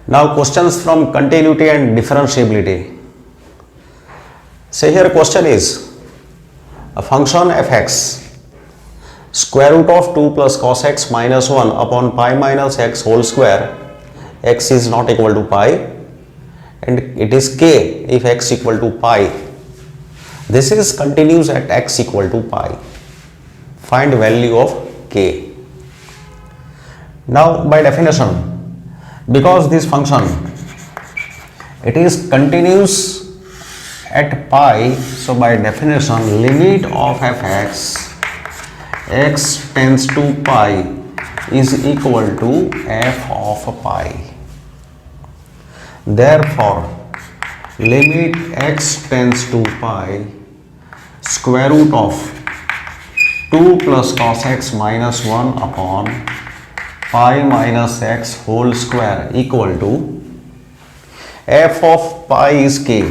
Now questions from continuity and differentiability. Say here question is a function fx square root of 2 plus cos x minus 1 upon pi minus x whole square, x is not equal to pi and it is k if x equal to pi. This is continues at x equal to pi. Find value of k. Now by definition, because this function it is continuous at pi, so by definition limit of fx x tends to pi is equal to f of pi. Therefore limit x tends to pi square root of 2 plus cos x minus 1 upon pi minus x whole square equal to f of pi is k.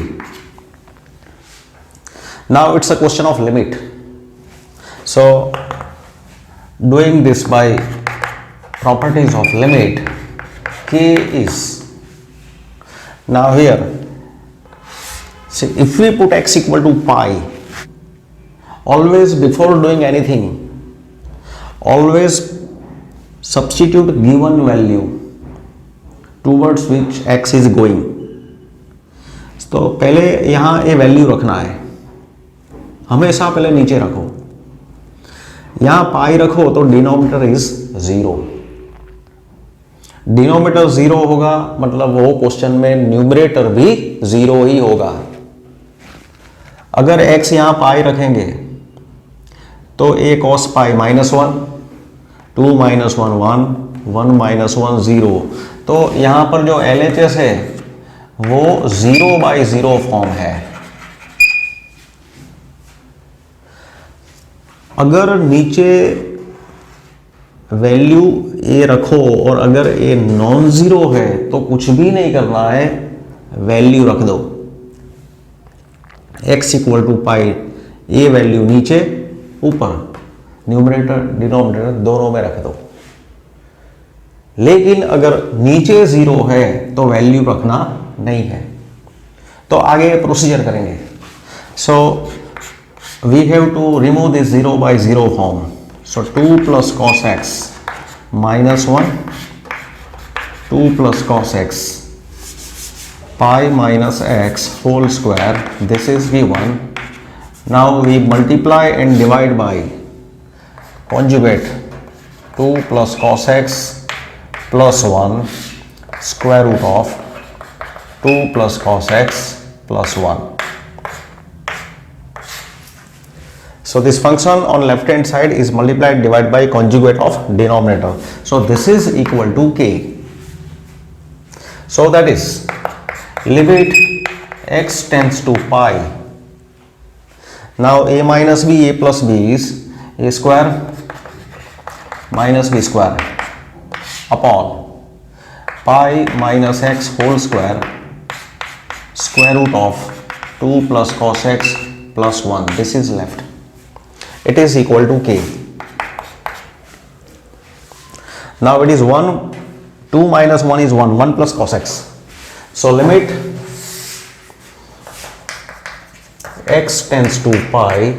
Now it's a question of limit. So doing this by properties of limit, k is, now here see if we put x equal to pi, always before doing anything always substitute given value towards which x is going. तो पहले यहाँ ये value रखना है, हमेशा पहले नीचे रखो, यहाँ पाई रखो तो डिनोमिनेटर इज 0. डिनोमिनेटर 0 होगा मतलब वो क्वेश्चन में न्यूमरेटर भी 0 ही होगा. अगर x यहाँ पाई रखेंगे तो a cos pi minus 1, 2 minus 1 1, 1 minus 1 0. तो यहां पर जो LHS है वो 0/0 फॉर्म है. अगर नीचे वैल्यू ए रखो और अगर ए नॉन जीरो है तो कुछ भी नहीं करना है, वैल्यू रख दो. x equal to pi, a value नीचे ऊपर, न्यूमरेटर डिनोमिनेटर दोनों में रख दो. लेकिन अगर नीचे 0 है तो वैल्यू रखना नहीं है. तो आगे प्रोसीजर करेंगे. So we have to remove this 0/0 form. So 2 plus cos x minus 1, 2 plus cos x pi minus x whole square, this is given. Now we multiply and divide by conjugate 2 plus cos x plus 1 square root of 2 plus cos x plus 1. So this function on left hand side is multiplied divided by conjugate of denominator. So this is equal to k. So that is limit x tends to pi. Now a minus b, a plus b is a square minus b square upon pi minus x whole square square root of 2 plus cos x plus 1. This is left. It is equal to k. Now it is 1, 2 minus 1 is 1, 1 plus cos x. So limit x tends to pi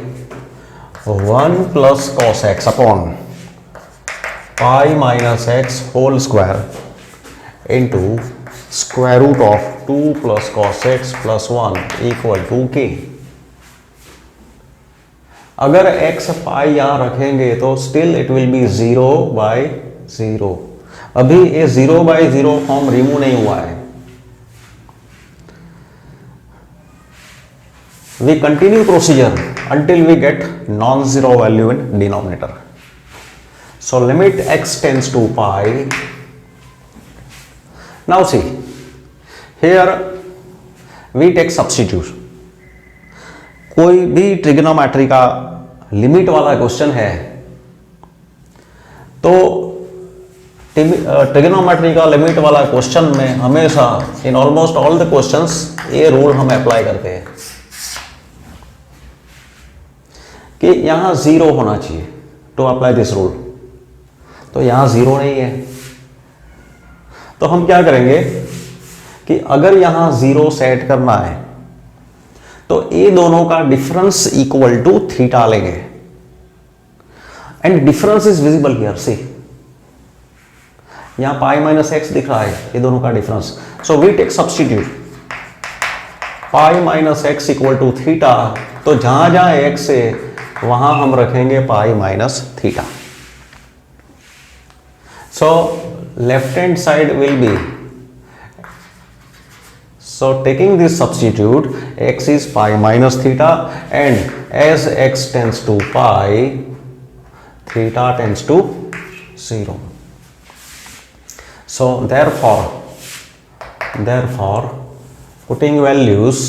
1 plus cos x upon pi minus x whole square into square root of 2 plus cos x plus 1 equal to k. अगर x पाई यहां रखेंगे तो still it will be 0/0. अभी ये 0/0 form remove नहीं हुआ है. We continue procedure until we get non-zero value in denominator. So limit x tends to pi. Now see, here we take substitute. कोई भी ट्रिग्नोमेट्री का लिमिट वाला क्वेश्चन है तो ट्रिग्नोमेट्री का लिमिट वाला क्वेश्चन में हमेशा in almost all the questions ये रूल हम अप्लाई करते हैं कि यहां 0 होना चाहिए टू अप्लाई दिस रूल. तो यहां 0 नहीं है तो हम क्या करेंगे, कि अगर यहां 0 सेट करना है तो ये दोनों का डिफरेंस इक्वल टू थीटा लेंगे, and difference is visible here. See यहां पाई माइनस एक्स दिख रहा है, ये दोनों का difference. So we take substitute pi minus x equal to theta, तो जहां जहां एक्स है वहां हम रखेंगे pi minus theta. So left hand side will be, so taking this substitute, x is pi minus theta, and as x tends to pi, theta tends to 0. So therefore putting values,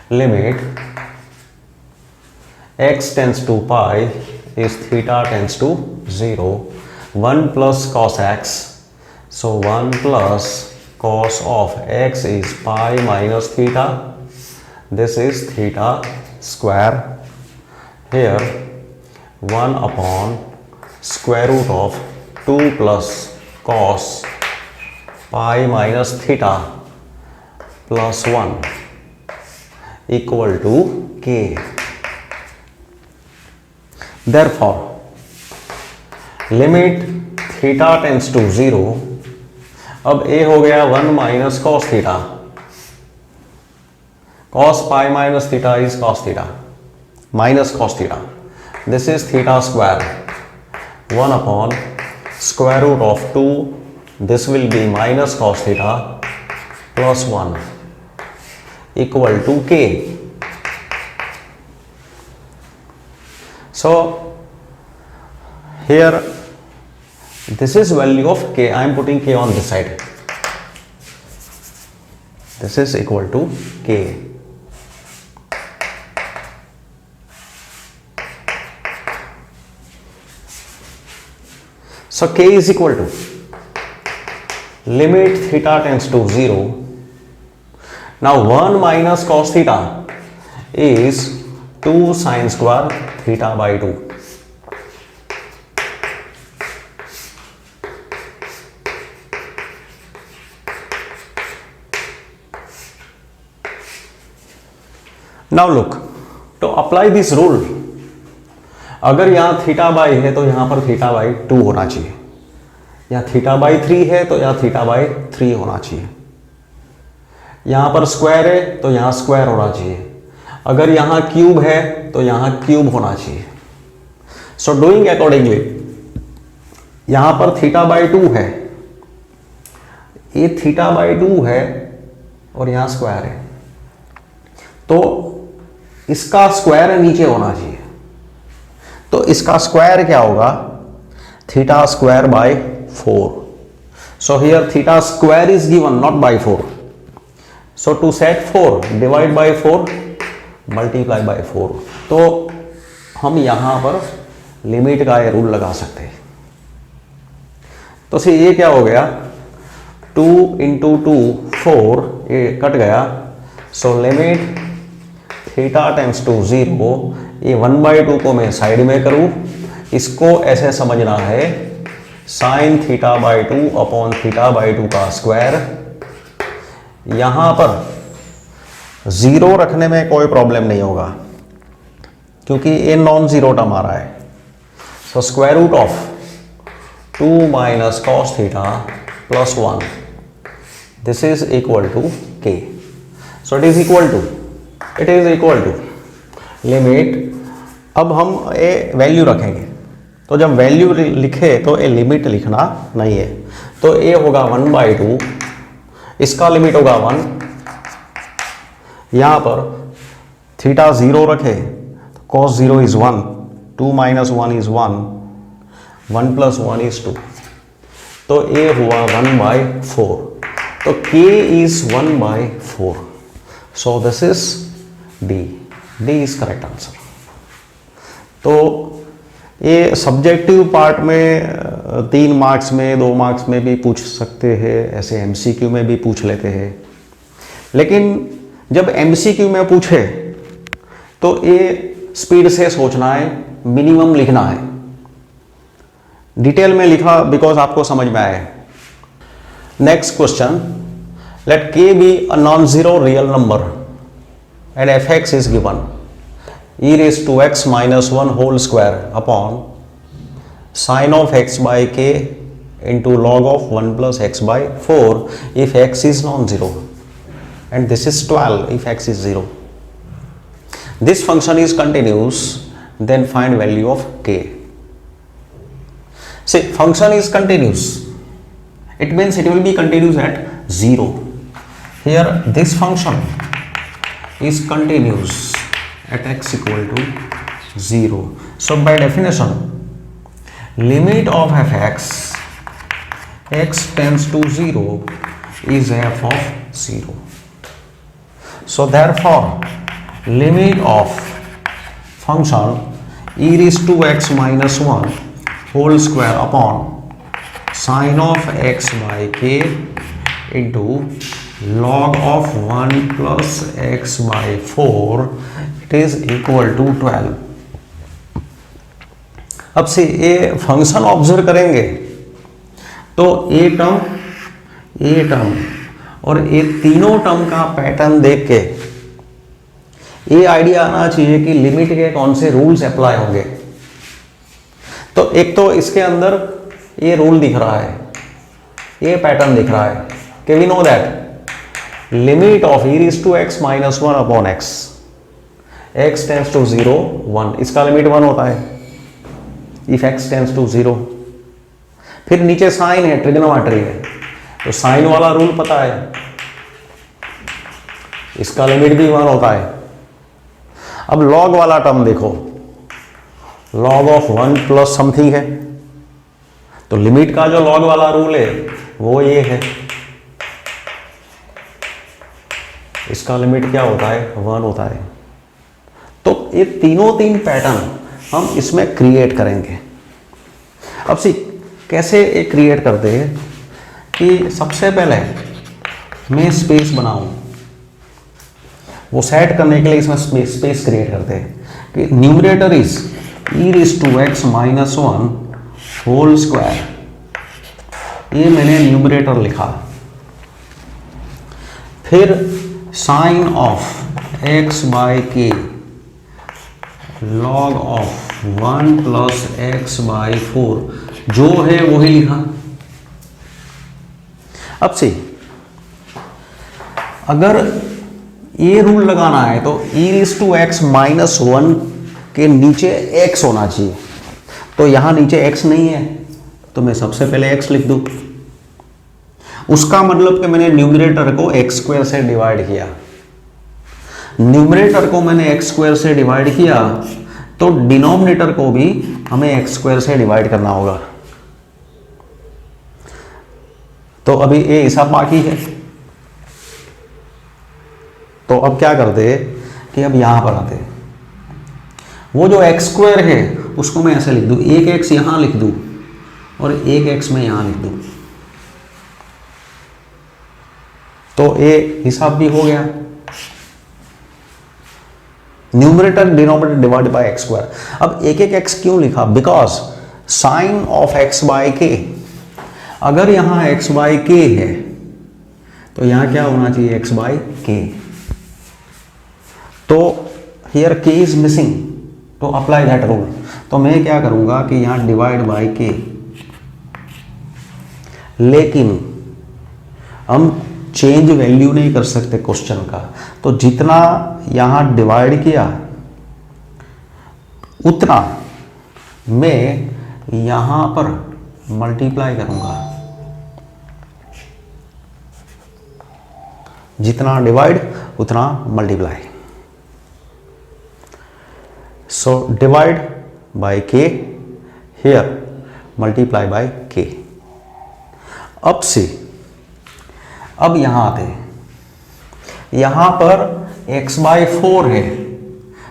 limit x tends to pi is theta tends to 0, 1 plus cos x, so 1 plus cos of x is pi minus theta, this is theta square, here 1 upon square root of 2 plus cos pi minus theta plus 1 equal to k. Therefore limit theta tends to 0, अब ए हो गया 1 minus cos theta, cos pi minus theta is cos theta minus cos theta, this is theta square, 1 upon square root of 2, this will be minus cos theta plus 1 equal to k. So here this is value of k, I am putting k on this side, this is equal to k. So k is equal to limit theta tends to 0. Now 1 minus cos theta is 2 sin square theta by 2. Now look, to apply this rule, अगर यहां theta by है तो यहां पर theta by 2 होना चाहिए, यहां theta by 3 है तो यहां थीटा बाई 3 होना चाहिए, यहां पर स्क्वायर है तो यहां स्क्वायर होना चाहिए, अगर यहां क्यूब है तो यहां क्यूब होना चाहिए. सो डूइंग अकॉर्डिंगली यहां पर थीटा बाई 2 है, ये थीटा बाई 2 है और यहां स्क्वायर है, तो इसका स्क्वायर नीचे होना चाहिए, तो इसका स्क्वायर क्या होगा, theta square by 4. So here theta square is given not by 4. So to set 4 divide by 4 multiply by 4, तो हम यहां पर लिमिट का ये रूल लगा सकते हैं. तो से ये क्या हो गया, 2 इंटू 2 4, ये कट गया. So limit theta tends to 0, ये 1/2 को मैं साइड में करूं, इसको ऐसे समझना है sine theta by 2 upon theta by 2 का स्क्वायर. यहां पर 0 रखने में कोई प्रॉब्लम नहीं होगा क्योंकि ये नॉन जीरो टर्म आ रहा है. So square root of 2 minus cos theta plus 1, this is equal to K. So it is equal to limit. अब हम ये वैल्यू रखेंगे, तो जब वैल्यू लिखे तो ये लिमिट लिखना नहीं है, तो ये होगा 1/2, इसका लिमिट होगा 1. यहां पर थीटा 0 रखे तो cos 0 is 1, 2 minus 1 is 1, 1 plus 1 is 2, तो ये हुआ 1/4. तो k is 1/4. So this is D is correct answer. तो ये सब्जेक्टिव पार्ट में 3 मार्क्स में 2 मार्क्स में भी पूछ सकते हैं, ऐसे एमसीक्यू में भी पूछ लेते हैं. लेकिन जब एमसीक्यू में पूछे तो ये स्पीड से सोचना है, मिनिमम लिखना है. डिटेल में लिखा बिकॉज आपको समझ में आए। Next question, let k be a non zero real number and fx is given e raised to x minus 1 whole square upon sin of x by k into log of 1 plus x by 4 if x is non-zero, and this is 12 if x is 0. This function is continuous, then find value of k. See, function is continuous, it means it will be continuous at 0. Here this function is continuous at x equal to 0. So by definition, limit of fx x tends to 0 is f of 0. So therefore limit of function e raised to x minus 1 whole square upon sin of x by k into log of 1 plus x by 4 it is equal to 12. अब से ये function observe करेंगे तो a term और ये तीनों term का pattern देख के ये आइडिया आना चाहिए कि लिमिट के कौन से रूल्स अप्लाई होंगे। तो एक तो इसके अंदर ये रूल दिख रहा है, ये पैटर्न दिख रहा है कि we know that limit of e raised to x minus 1 upon x tends to 0 1, इसका लिमिट 1 होता है if x tends to 0। फिर नीचे साइन है, ट्रिग्नोमेट्री है, तो साइन वाला रूल पता है, इसका लिमिट भी 1 होता है। अब लॉग वाला टर्म देखो, लॉग ऑफ 1 प्लस समथिंग है, तो लिमिट का जो लॉग वाला रूल है वो ये है, इसका लिमिट क्या होता है 1 होता है। तो ये तीन पैटर्न हम इसमें क्रिएट करेंगे। अब सी कैसे ये क्रिएट करते हैं कि सबसे पहले मैं स्पेस बनाऊं, वो सेट करने के लिए इसमें स्पेस क्रिएट करते हैं कि numerator is e raised to x minus 1 whole square, ये मैंने न्यूमरेटर लिखा। फिर sine of x by k log of 1 plus x by 4 जो है वही लिखा। अब से अगर ये रूल लगाना है तो e raised to x minus 1 के नीचे x होना चाहिए, तो यहां नीचे x नहीं है तो मैं सबसे पहले x लिख दूं। उसका मतलब कि मैंने न्यूमरेटर को x स्क्वायर से डिवाइड किया, न्यूमरेटर को मैंने x स्क्वायर से डिवाइड किया तो डिनोमिनेटर को भी हमें x स्क्वायर से डिवाइड करना होगा। तो अभी ये हिसाब बाकी है, तो अब क्या करते हैं कि अब यहां पर आते हैं, वो जो x स्क्वायर है उसको मैं ऐसे लिख दूं, एक x यहां लिख दूं और एक x मैं यहां लिख दूं, तो ये हिसाब भी हो गया। Numerator denominator divide by x square. अब एक x क्यों लिखा, because sine of x by k, अगर यहां x बाय k है तो यहां क्या होना चाहिए x बाय k, तो हियर k इज मिसिंग, तो अप्लाई दैट रूल। तो मैं क्या करूंगा कि यहां डिवाइड बाय k, लेकिन हम चेंज वैल्यू नहीं कर सकते क्वेश्चन का, तो जितना यहां डिवाइड किया उतना मैं यहां पर मल्टीप्लाई करूंगा, जितना डिवाइड उतना multiply. So divide by k, here multiply by k। अब से अब यहां आते हैं, यहां पर x बाय 4 है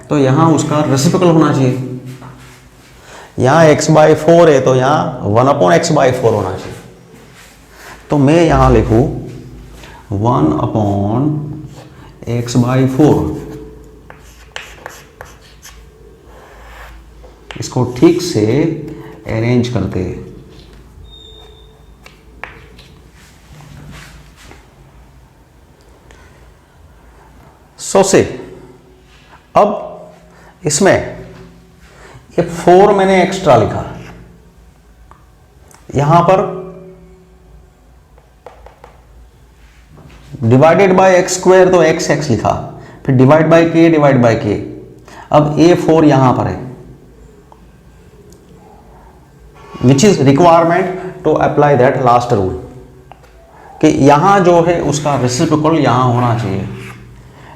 तो यहां उसका रेसिप्रोकल होना चाहिए, यहां x बाय 4 है तो यहां 1 अपॉन x बाय 4 होना चाहिए। तो मैं यहां लिखूं 1 अपॉन x बाय 4, इसको ठीक से अरेंज करते हैं। सो से अब इसमें ये 4 मैंने एक्स्ट्रा लिखा, यहां पर डिवाइडेड बाय एक्स स्क्वायर तो एक्स एक्स लिखा, फिर डिवाइड बाय के। अब A4 यहां पर है, which is requirement to apply that last rule कि यहां जो है उसका रेसिप्रोकल यहां होना चाहिए,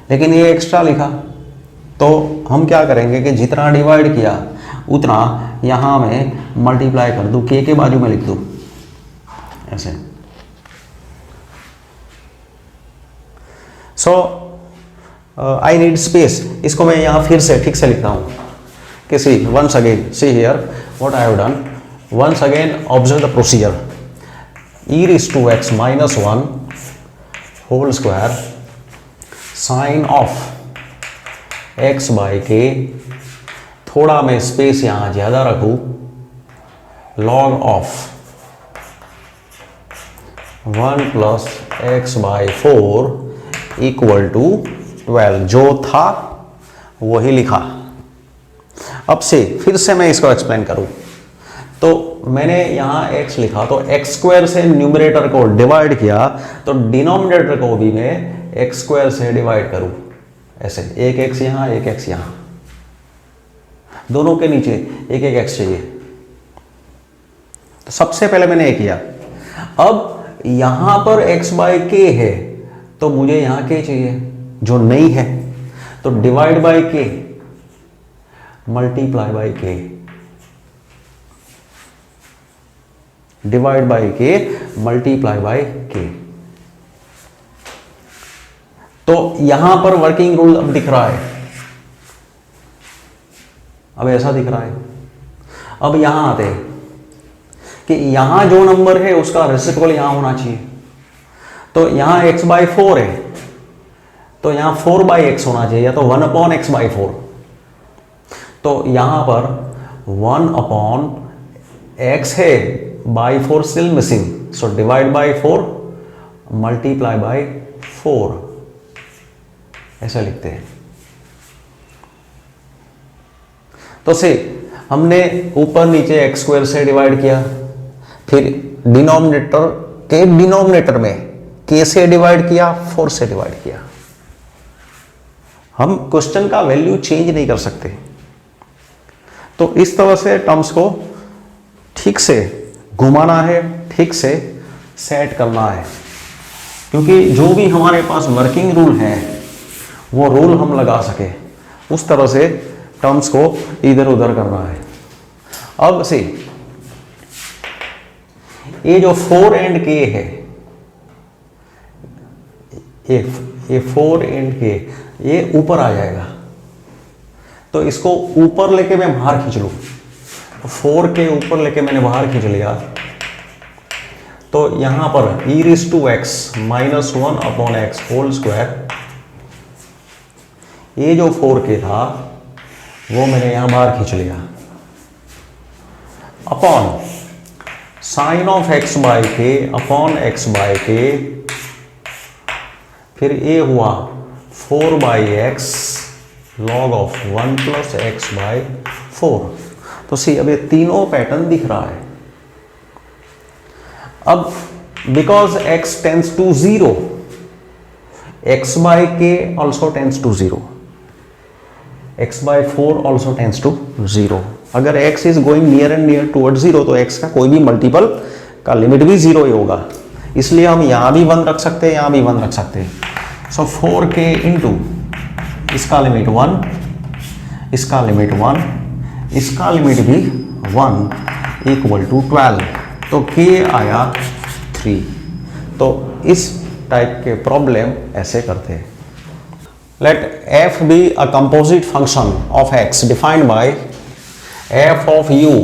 लेकिन ये एक्स्ट्रा लिखा, तो हम क्या करेंगे कि जितना डिवाइड किया उतना यहां में मल्टीप्लाई कर दूं, के बाजू में लिख दूं ऐसे। सो आई नीड स्पेस, इसको मैं यहां फिर से ठीक से लिखता हूं कि see once again, see here what I have done, once again observe the procedure, e raised to x minus 1 whole square sin of x by k, थोड़ा मैं स्पेस यहां ज्यादा रखूं, log of 1 plus x by 4 equal to 12, जो था वही लिखा। अब से फिर से मैं इसको एक्सप्लेन करूं, तो मैंने यहां x लिखा, तो x स्क्वायर से न्यूमरेटर को डिवाइड किया, तो डिनोमिनेटर को भी मैं x स्क्वायर से डिवाइड करूं ऐसे, एक x यहां एक x यहां, दोनों के नीचे एक एक x चाहिए। तो सबसे पहले मैंने ये किया। अब यहां पर x बाय k है, तो मुझे यहां k चाहिए जो नहीं है, तो divide by k multiply by k, divide by के मल्टीप्लाई बाय के। तो यहां पर वर्किंग रूल अब दिख रहा है, अब ऐसा दिख रहा है। अब यहां आते हैं कि यहां जो नंबर है उसका रेसिप्रोकल यहां होना चाहिए, तो यहां x बाय 4 है, तो यहां 4 बाय एक्स होना चाहिए, या तो 1 अपॉन एक्स बाय 4। तो यहां पर 1 अपॉन एक्स है, by 4 still missing, so divide by 4 multiply by 4, ऐसा लिखते हैं। तो से हमने ऊपर नीचे एक्स स्क्वायर से डिवाइड किया, फिर डिनोमिनेटर के डिनोमिनेटर में के से डिवाइड किया, 4 से डिवाइड किया। हम क्वेश्चन का वैल्यू चेंज नहीं कर सकते, तो इस तरह से टर्म्स को ठीक से घुमाना है, ठीक से सेट करना है, क्योंकि जो भी हमारे पास वर्किंग रूल है वो रूल हम लगा सके, उस तरह से टर्म्स को इधर उधर करना है। अब से ये जो 4 एंड k है, ये 4 एंड k ये ऊपर आ जाएगा, तो इसको ऊपर लेके मैं बाहर खींच लूं, 4 के ऊपर लेके मैंने बाहर खींच लिया, तो यहां पर e raised to x minus 1 upon x whole square, ये जो 4k था वो मैंने यहां बाहर खींच लिया, upon sine of x by k upon x by k, फिर ये हुआ 4 by x log of 1 plus x by 4। तो सी अब ये तीनों पैटर्न दिख रहा है। अब because x tends to 0, x by k also tends to 0, x by 4 also tends to 0। अगर x is going near and near toward 0, तो x का कोई भी मल्टीपल का लिमिट भी 0 ही होगा, इसलिए हम यहां भी 1 रख सकते हैं, यहां भी 1 रख सकते हैं। सो 4k इंटू इसका लिमिट 1, इसका लिमिट 1, इसका लिमिट भी 1 इक्वल टू 12, तो k आया 3। तो इस टाइप के प्रॉब्लम ऐसे करते हैं। Let f be a composite function of x defined by f of u,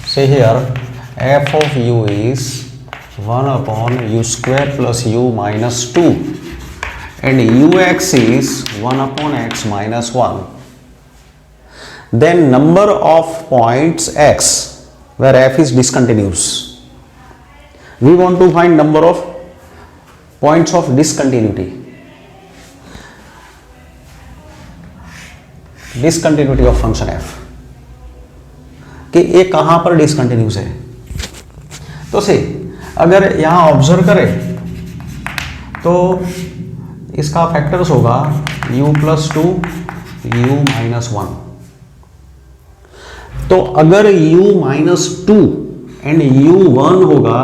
say here f of u is 1 upon u square plus u minus 2 and ux is 1 upon x minus 1. Then number of points x where f is discontinuous. We want to find number of points of discontinuity. Discontinuity of function F, कि ये कहां पर discontinuous है। तो से अगर यहां observe करें तो इसका फैक्टर्स होगा u प्लस 2 u माइनस 1। तो अगर u माइनस 2 एंड u 1 होगा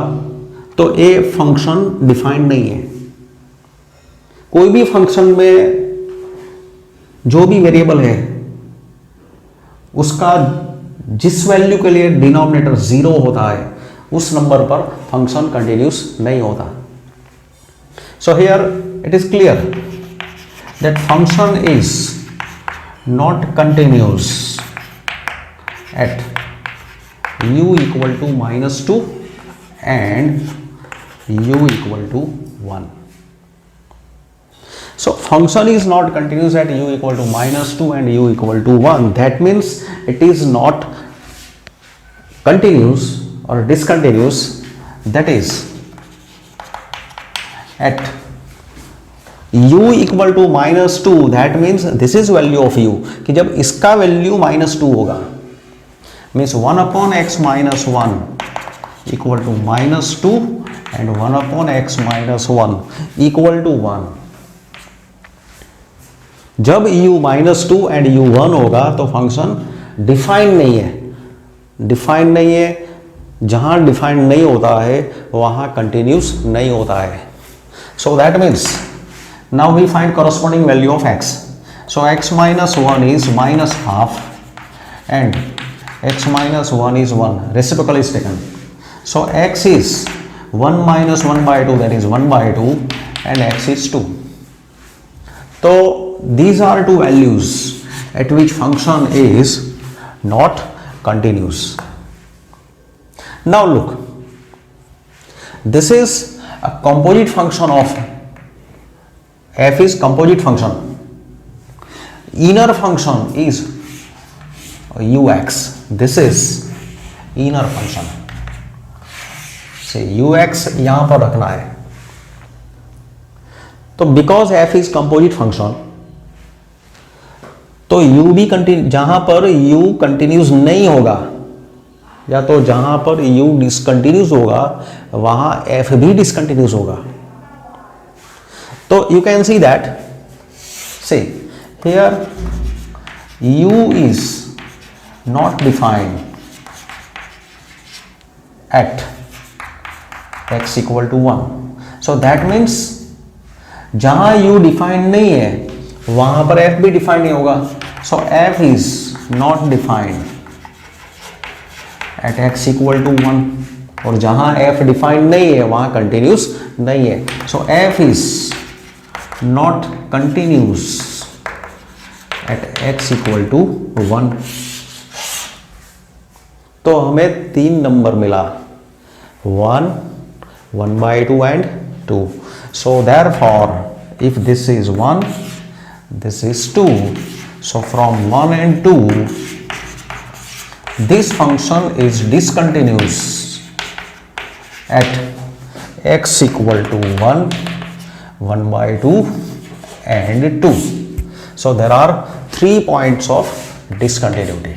तो ये फंक्शन डिफाइंड नहीं है। कोई भी फंक्शन में जो भी वेरिएबल है उसका जिस वैल्यू के लिए डिनोमिनेटर 0 होता है उस नंबर पर फंक्शन कंटिन्यूस नहीं होता। So here it is clear that function is not continuous at u equal to minus 2 and u equal to 1। So function is not continuous at u equal to minus 2 and u equal to 1. That means it is not continuous or discontinuous. That is at u equal to minus 2. That means this is value of u. कि जब इसका value minus 2 होगा means 1 upon x minus 1 equal to minus 2 and 1 upon x minus 1 equal to 1. जब u minus 2 and u 1 होगा तो function define नहीं है। Define नहीं है, जहां डिफाइन नहीं होता है वहां कंटिन्यूस नहीं होता है। So that means now we find corresponding value of x. So x minus 1 is minus half and x minus 1 is 1. Reciprocal is taken. So x is 1 minus 1 by 2 that is 1 by 2 and x is 2. तो these are two values at which function is not continuous. Now look, this is a composite function of f is composite function. Inner function is ux. This is inner function. say ux यहां पर रखना है। तो because f is composite function तो u भी continue, जहां पर u continuous नहीं होगा या तो जहां पर u डिसकंटिन्यूस होगा वहां f भी डिसकंटिन्यूस होगा। तो यू कैन सी दैट से here u is not defined at x equal to 1. So that means जहां u डिफाइंड नहीं है वहां पर f भी डिफाइंड नहीं होगा। So f is not defined at x equal to 1 और जहां f डिफाइंड नहीं है वहां कंटिन्यूस नहीं है। So f is not continuous at x equal to 1. तो हमें 3 नंबर मिला 1, 1 by 2 and 2. So therefore if this is 1, this is 2. So from 1 and 2 this function is discontinuous at x equal to 1, 1 by 2 and 2. So there are 3 points of discontinuity.